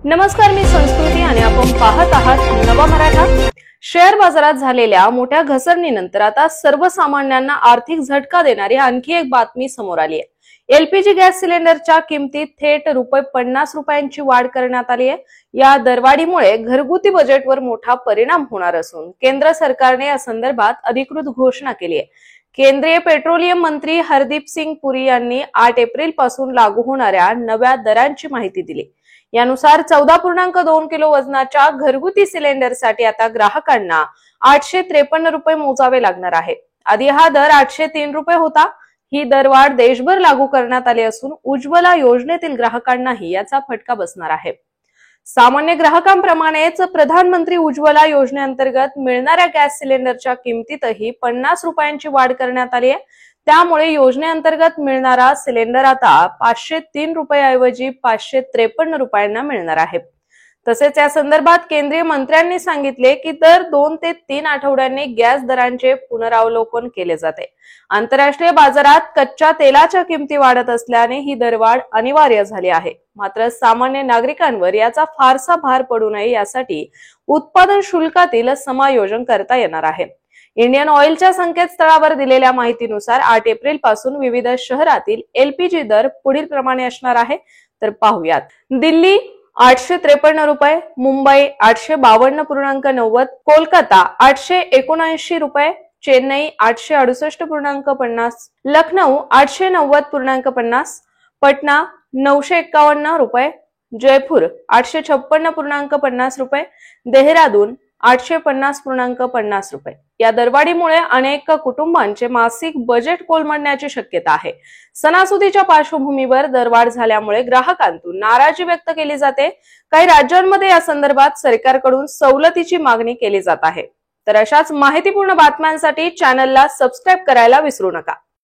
नमस्कार, मी संस्कृती आणि आपण पाहत आहात नवा मराठा। शेअर बाजारात झालेल्या मोठ्या घसरणीनंतर आता सर्वसामान्यांना आर्थिक झटका देणारी आणखी एक बातमी समोर आली आहे। एलपीजी गॅस सिलेंडरच्या किमतीत थेट ₹50 वाढ करण्यात आली आहे। या दरवाढीमुळे घरगुती बजेटवर मोठा परिणाम होणार असून केंद्र सरकारने या संदर्भात अधिकृत घोषणा केली आहे। केंद्रीय पेट्रोलियम मंत्री हरदीप सिंग पुरी यांनी 8 एप्रिल पासून लागू होणाऱ्या नव्या दरांची माहिती दिली। यानुसार 14.2 किलो वजनाच्या घरगुती सिलेंडरसाठी आता ग्राहकांना ₹853 मोजावे लागणार आहे। आधी हा दर ₹803 होता। ही दरवाढ देशभर लागू करण्यात आली असून उज्ज्वला योजनेतील ग्राहकांनाही याचा फटका बसणार आहे। सामान्य ग्राहकांप्रमाणेच प्रधानमंत्री उज्ज्वला योजनेअंतर्गत मिळणाऱ्या गॅस सिलेंडरच्या किमतीतही ₹50 वाढ करण्यात आली आहे। त्यामुळे योजनेअंतर्गत मिळणारा सिलेंडर आता ₹503 ऐवजी ₹553 मिळणार आहे। तसेच या संदर्भात केंद्रीय मंत्र्यांनी सांगितले की दर 2 ते 3 आठवड्यांनी गॅस दरांचे पुनरावलोकन केले जाते। आंतरराष्ट्रीय बाजारात कच्च्या तेलाच्या किमती वाढत असल्याने ही दरवाढ अनिवार्य झाली आहे। मात्र सामान्य नागरिकांवर याचा फारसा भार पडू नये यासाठी उत्पादन शुल्कातील समायोजन करता येणार आहे। इंडियन ऑइलच्या संकेतस्थळावर दिलेल्या माहितीनुसार 8 एप्रिल पासून विविध शहरातील एलपीजी दर पुढील प्रमाणे असणार आहे। तर पाहूयात। दिल्ली ₹853, मुंबई ₹852.90, कोलकाता ₹879, चेन्नई ₹868.50, लखनौ ₹890.50, पटना ₹951, जयपूर ₹856.50, देहरादून ₹850.50। या दरवाढीमुळे अनेक कुटुंबांचे मासिक बजेट कोलमडण्याची शक्यता आहे। सणासुदीच्या पार्श्वभूमीवर दरवाढ झाल्यामुळे ग्राहकांतून नाराजी व्यक्त केली जाते। काही राज्यांमध्ये या संदर्भात सरकारकडून सवलतीची मागणी केली जात आहे। तर अशाच माहितीपूर्ण बातम्यांसाठी चॅनलला सबस्क्राइब करायला विसरू नका।